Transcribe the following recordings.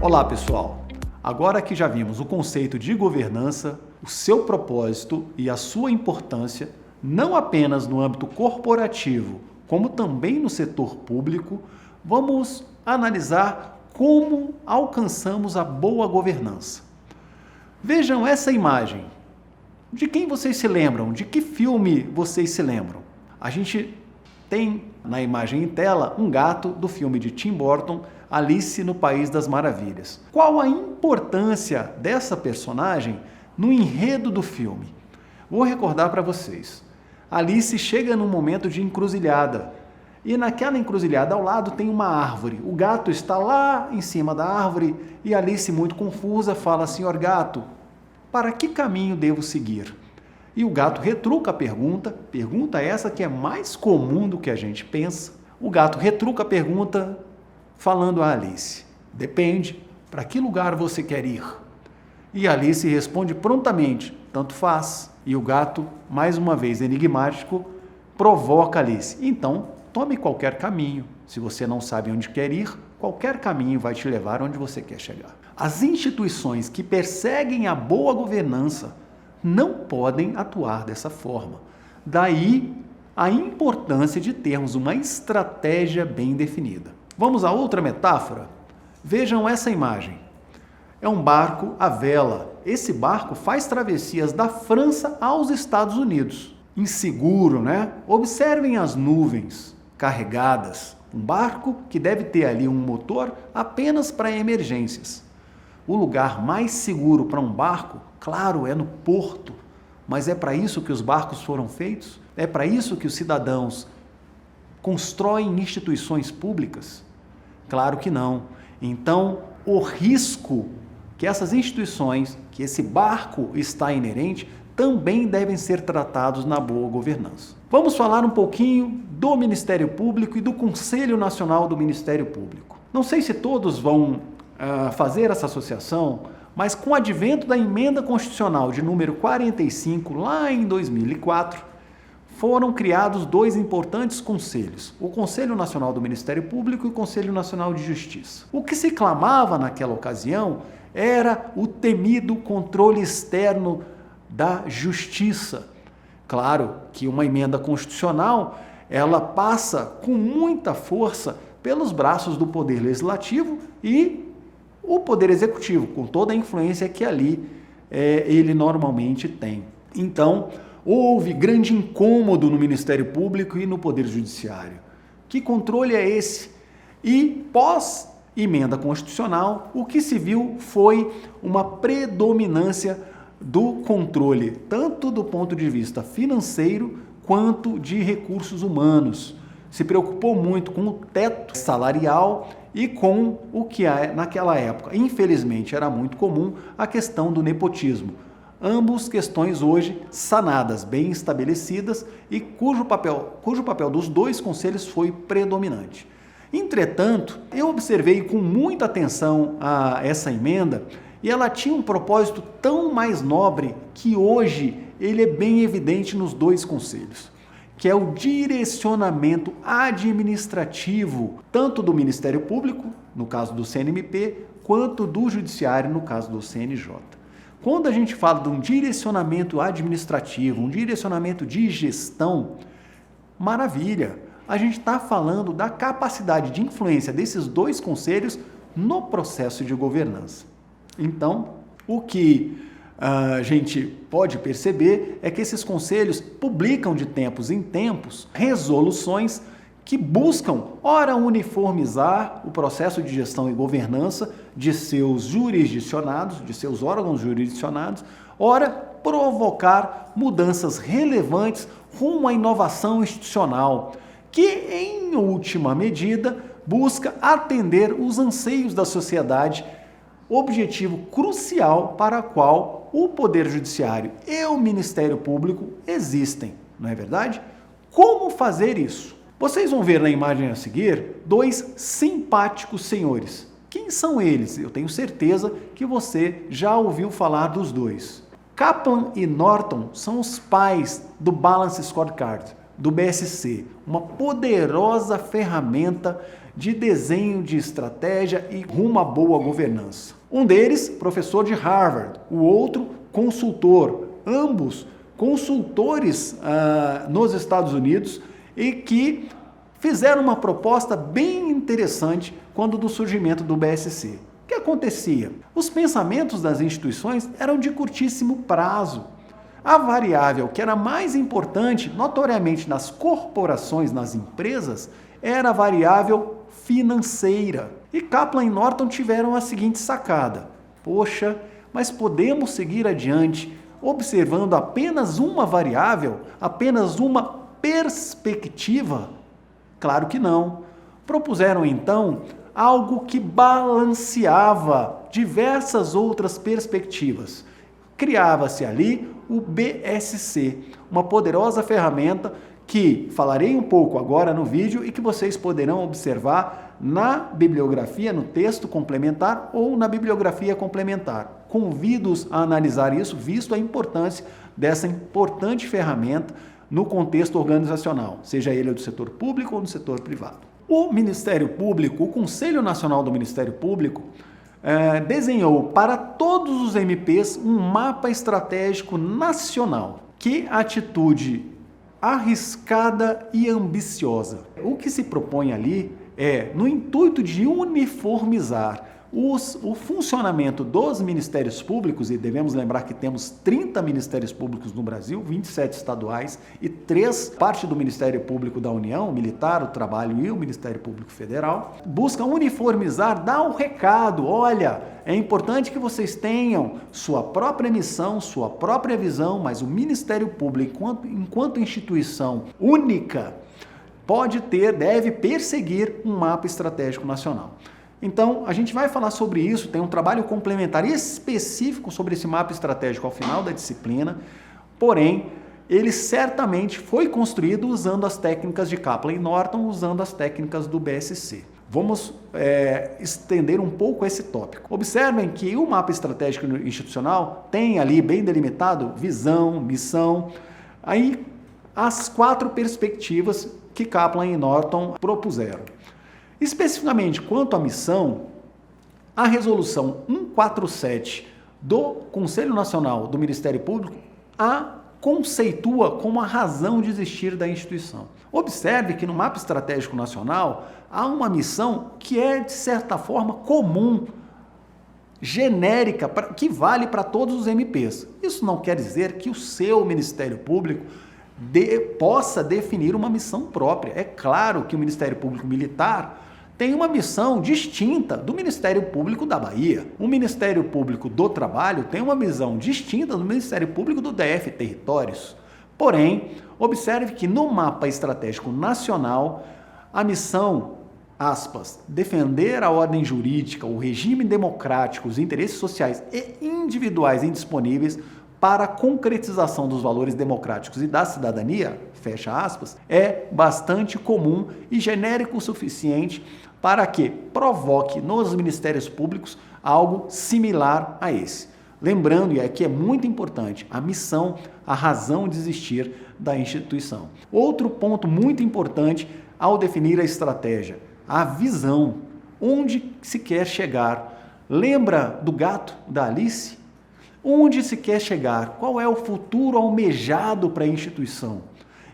Olá, pessoal! Agora que já vimos o conceito de governança, o seu propósito e a sua importância, não apenas no âmbito corporativo, como também no setor público, vamos analisar como alcançamos a boa governança. Vejam essa imagem. De quem vocês se lembram? De que filme vocês se lembram? A gente tem na imagem em tela um gato do filme de Tim Burton, Alice no País das Maravilhas. Qual a importância dessa personagem no enredo do filme? Vou recordar para vocês. Alice chega num momento de encruzilhada e naquela encruzilhada ao lado tem uma árvore. O gato está lá em cima da árvore e Alice, muito confusa, fala: "Senhor gato, para que caminho devo seguir?" E o gato retruca a pergunta essa que é mais comum do que a gente pensa. O gato retruca a pergunta falando a Alice: "Depende, para que lugar você quer ir?" E Alice responde prontamente: "Tanto faz." E o gato, mais uma vez enigmático, provoca Alice: "Então, tome qualquer caminho. Se você não sabe onde quer ir, qualquer caminho vai te levar onde você quer chegar." As instituições que perseguem a boa governança não podem atuar dessa forma. Daí a importância de termos uma estratégia bem definida. Vamos a outra metáfora? Vejam essa imagem. É um barco à vela. Esse barco faz travessias da França aos Estados Unidos. Inseguro, né? Observem as nuvens carregadas. Um barco que deve ter ali um motor apenas para emergências. O lugar mais seguro para um barco, claro, é no porto. Mas é para isso que os barcos foram feitos? É para isso que os cidadãos constroem instituições públicas? Claro que não. Então, o risco que essas instituições, que esse barco está inerente, também devem ser tratados na boa governança. Vamos falar um pouquinho do Ministério Público e do Conselho Nacional do Ministério Público. Não sei se todos vão fazer essa associação, mas com o advento da emenda constitucional de número 45, lá em 2004, foram criados dois importantes conselhos, o Conselho Nacional do Ministério Público e o Conselho Nacional de Justiça. O que se clamava naquela ocasião era o temido controle externo da justiça. Claro que uma emenda constitucional, ela passa com muita força pelos braços do Poder Legislativo e o Poder Executivo, com toda a influência que ali ele normalmente tem. Então, houve grande incômodo no Ministério Público e no Poder Judiciário. Que controle é esse? E pós-emenda constitucional, o que se viu foi uma predominância do controle, tanto do ponto de vista financeiro quanto de recursos humanos. Se preocupou muito com o teto salarial e com o que naquela época, infelizmente, era muito comum, a questão do nepotismo. Ambas questões hoje sanadas, bem estabelecidas e cujo papel dos dois conselhos foi predominante. Entretanto, eu observei com muita atenção essa emenda e ela tinha um propósito tão mais nobre que hoje ele é bem evidente nos dois conselhos, que é o direcionamento administrativo, tanto do Ministério Público, no caso do CNMP, quanto do Judiciário, no caso do CNJ. Quando a gente fala de um direcionamento administrativo, um direcionamento de gestão, maravilha, a gente está falando da capacidade de influência desses dois conselhos no processo de governança. Então, o que a gente pode perceber é que esses conselhos publicam de tempos em tempos resoluções que buscam, ora, uniformizar o processo de gestão e governança de seus jurisdicionados, de seus órgãos jurisdicionados, ora, provocar mudanças relevantes rumo à inovação institucional, que, em última medida, busca atender os anseios da sociedade, objetivo crucial para o qual o Poder Judiciário e o Ministério Público existem, não é verdade? Como fazer isso? Vocês vão ver na imagem a seguir dois simpáticos senhores. Quem são eles? Eu tenho certeza que você já ouviu falar dos dois. Kaplan e Norton são os pais do Balance Scorecard, do BSC, uma poderosa ferramenta de desenho de estratégia e rumo à boa governança. Um deles, professor de Harvard, o outro, consultor, ambos consultores nos Estados Unidos e que fizeram uma proposta bem interessante quando do surgimento do BSC. O que acontecia? Os pensamentos das instituições eram de curtíssimo prazo. A variável que era mais importante, notoriamente nas corporações, nas empresas, era a variável financeira. E Kaplan e Norton tiveram a seguinte sacada: poxa, mas podemos seguir adiante observando apenas uma variável, apenas uma perspectiva? Claro que não. Propuseram então algo que balanceava diversas outras perspectivas. Criava-se ali o BSC, uma poderosa ferramenta que falarei um pouco agora no vídeo e que vocês poderão observar na bibliografia, no texto complementar ou na bibliografia complementar. Convido-os a analisar isso, visto a importância dessa importante ferramenta no contexto organizacional, seja ele do setor público ou do setor privado. O Ministério Público, o Conselho Nacional do Ministério Público, desenhou para todos os MPs um mapa estratégico nacional. Que atitude arriscada e ambiciosa. O que se propõe ali é, no intuito de uniformizar o funcionamento dos ministérios públicos, e devemos lembrar que temos 30 ministérios públicos no Brasil, 27 estaduais e 3 parte do Ministério Público da União, o Militar, o Trabalho e o Ministério Público Federal, busca uniformizar, dar um recado: olha, é importante que vocês tenham sua própria missão, sua própria visão, mas o Ministério Público, enquanto instituição única, deve perseguir um mapa estratégico nacional. Então, a gente vai falar sobre isso, tem um trabalho complementar específico sobre esse mapa estratégico ao final da disciplina, porém, ele certamente foi construído usando as técnicas de Kaplan e Norton, usando as técnicas do BSC. Vamos estender um pouco esse tópico. Observem que o mapa estratégico institucional tem ali bem delimitado visão, missão, aí as 4 perspectivas que Kaplan e Norton propuseram. Especificamente quanto à missão, a resolução 147 do Conselho Nacional do Ministério Público a conceitua como a razão de existir da instituição. Observe que no mapa estratégico nacional há uma missão que é, de certa forma, comum, genérica, que vale para todos os MPs. Isso não quer dizer que o seu Ministério Público possa definir uma missão própria. É claro que o Ministério Público Militar tem uma missão distinta do Ministério Público da Bahia. O Ministério Público do Trabalho tem uma missão distinta do Ministério Público do DF Territórios. Porém, observe que no mapa estratégico nacional, a missão, aspas, defender a ordem jurídica, o regime democrático, os interesses sociais e individuais indisponíveis para a concretização dos valores democráticos e da cidadania, fecha aspas, é bastante comum e genérico o suficiente para que provoque nos ministérios públicos algo similar a esse. Lembrando, e aqui é muito importante, a missão, a razão de existir da instituição. Outro ponto muito importante ao definir a estratégia, a visão, onde se quer chegar. Lembra do gato da Alice? Onde se quer chegar? Qual é o futuro almejado para a instituição?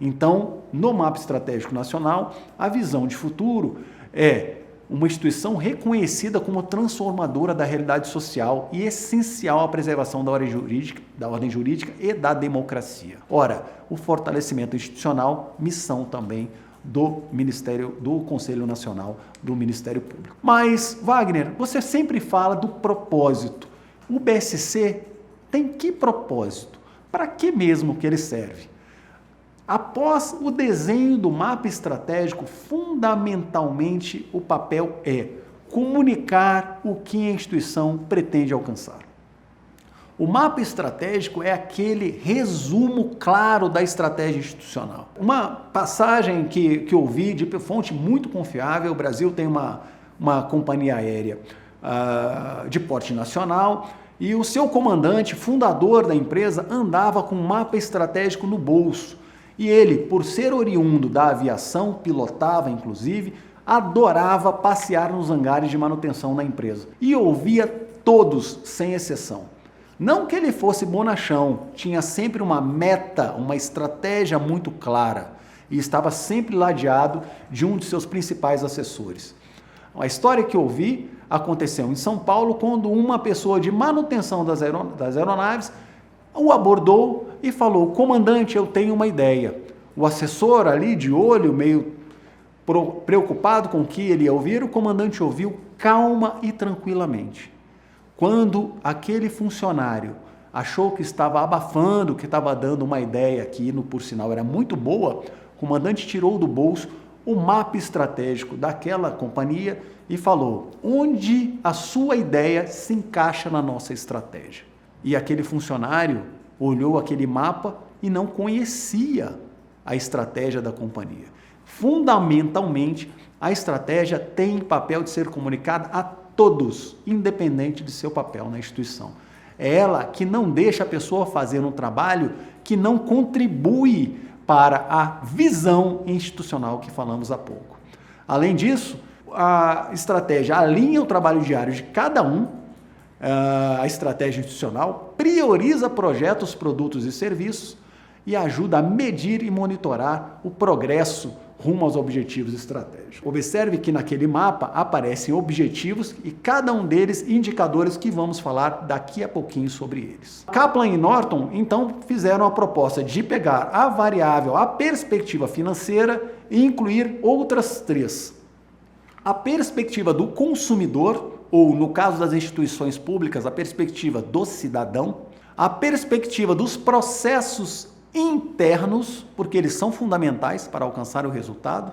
Então, no mapa estratégico nacional, a visão de futuro é uma instituição reconhecida como transformadora da realidade social e essencial à preservação da ordem jurídica e da democracia. Ora, o fortalecimento institucional, missão também do Conselho Nacional do Ministério Público. Mas, Wagner, você sempre fala do propósito. O BSC tem que propósito? Para que mesmo que ele serve? Após o desenho do mapa estratégico, fundamentalmente o papel é comunicar o que a instituição pretende alcançar. O mapa estratégico é aquele resumo claro da estratégia institucional. Uma passagem que eu ouvi de fonte muito confiável: o Brasil tem uma companhia aérea de porte nacional, e o seu comandante, fundador da empresa, andava com um mapa estratégico no bolso. E ele, por ser oriundo da aviação, pilotava inclusive, adorava passear nos hangares de manutenção da empresa e ouvia todos, sem exceção. Não que ele fosse bonachão, tinha sempre uma meta, uma estratégia muito clara e estava sempre ladeado de um de seus principais assessores. A história que eu ouvi aconteceu em São Paulo quando uma pessoa de manutenção das aeronaves o abordou e falou: comandante, eu tenho uma ideia. O assessor ali de olho, meio preocupado com o que ele ia ouvir, o comandante ouviu calma e tranquilamente. Quando aquele funcionário achou que estava abafando, que estava dando uma ideia que, por sinal, era muito boa, o comandante tirou do bolso o mapa estratégico daquela companhia e falou: onde a sua ideia se encaixa na nossa estratégia? E aquele funcionário olhou aquele mapa e não conhecia a estratégia da companhia. Fundamentalmente, a estratégia tem papel de ser comunicada a todos, independente de seu papel na instituição. É ela que não deixa a pessoa fazer um trabalho que não contribui para a visão institucional que falamos há pouco. Além disso, a estratégia alinha o trabalho diário de cada um, a estratégia institucional prioriza projetos, produtos e serviços e ajuda a medir e monitorar o progresso rumo aos objetivos estratégicos. Observe que naquele mapa aparecem objetivos e cada um deles indicadores que vamos falar daqui a pouquinho sobre eles. Kaplan e Norton, então, fizeram a proposta de pegar a variável, a perspectiva financeira e incluir outras três. A perspectiva do consumidor, ou no caso das instituições públicas, a perspectiva do cidadão, a perspectiva dos processos internos, porque eles são fundamentais para alcançar o resultado,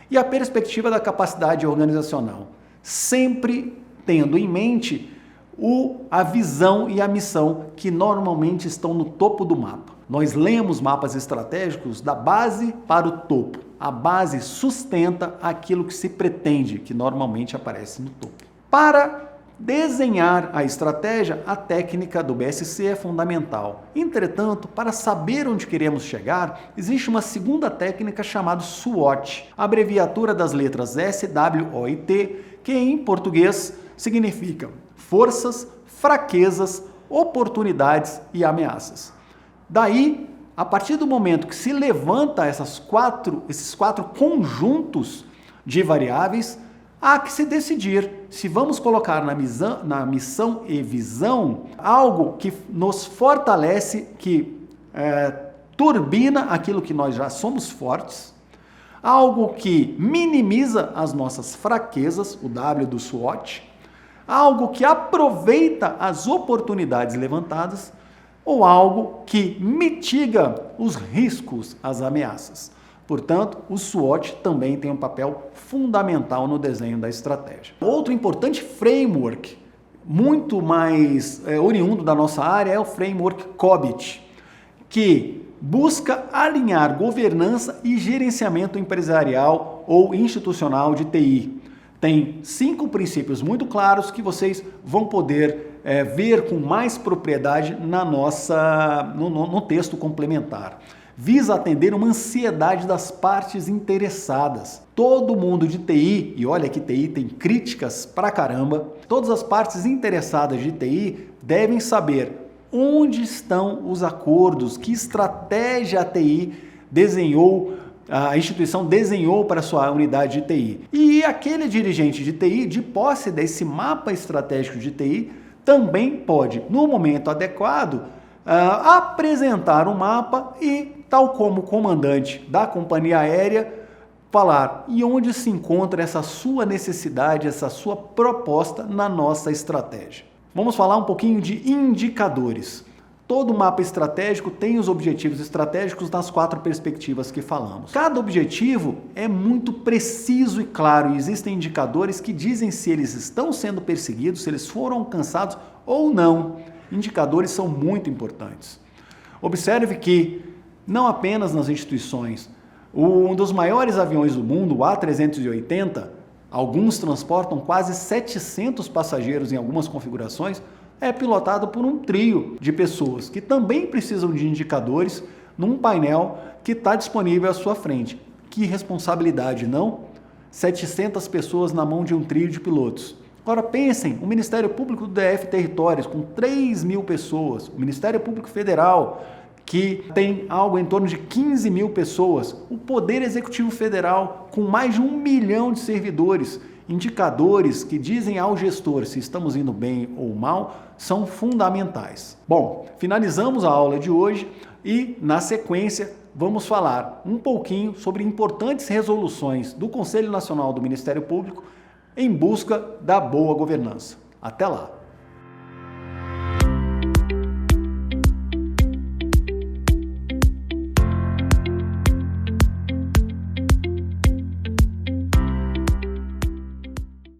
e a perspectiva da capacidade organizacional, sempre tendo em mente a visão e a missão que normalmente estão no topo do mapa. Nós lemos mapas estratégicos da base para o topo. A base sustenta aquilo que se pretende, que normalmente aparece no topo. Para desenhar a estratégia, a técnica do BSC é fundamental. Entretanto, para saber onde queremos chegar, existe uma segunda técnica chamada SWOT, abreviatura das letras S, W, O e T, que em português significa forças, fraquezas, oportunidades e ameaças. Daí, a partir do momento que se levanta esses quatro conjuntos de variáveis, há que se decidir se vamos colocar na missão e visão algo que nos fortalece, que turbina aquilo que nós já somos fortes, algo que minimiza as nossas fraquezas, o W do SWOT, algo que aproveita as oportunidades levantadas ou algo que mitiga os riscos, as ameaças. Portanto, o SWOT também tem um papel fundamental no desenho da estratégia. Outro importante framework, muito mais oriundo da nossa área, é o framework COBIT, que busca alinhar governança e gerenciamento empresarial ou institucional de TI. Tem 5 princípios muito claros que vocês vão poder ver com mais propriedade no texto complementar. Visa atender uma ansiedade das partes interessadas. Todo mundo de TI, e olha que TI tem críticas pra caramba, todas as partes interessadas de TI devem saber onde estão os acordos, que estratégia a TI desenhou, a instituição desenhou para a sua unidade de TI. E aquele dirigente de TI, de posse desse mapa estratégico de TI, também pode, no momento adequado, apresentar um mapa e, tal como o comandante da companhia aérea, falar e onde se encontra essa sua necessidade, essa sua proposta na nossa estratégia. Vamos falar um pouquinho de indicadores. Todo mapa estratégico tem os objetivos estratégicos nas 4 perspectivas que falamos. Cada objetivo é muito preciso e claro, e existem indicadores que dizem se eles estão sendo perseguidos, se eles foram alcançados ou não. Indicadores são muito importantes. Observe que, não apenas nas instituições, um dos maiores aviões do mundo, o A380, alguns transportam quase 700 passageiros em algumas configurações, é pilotado por um trio de pessoas que também precisam de indicadores num painel que está disponível à sua frente. Que responsabilidade, não? 700 pessoas na mão de um trio de pilotos. Agora pensem, o Ministério Público do DF Territórios, com 3.000 pessoas, o Ministério Público Federal, que tem algo em torno de 15.000 pessoas, o Poder Executivo Federal, com mais de 1 milhão de servidores. Indicadores que dizem ao gestor se estamos indo bem ou mal são fundamentais. Bom, finalizamos a aula de hoje e, na sequência, vamos falar um pouquinho sobre importantes resoluções do Conselho Nacional do Ministério Público em busca da boa governança. Até lá!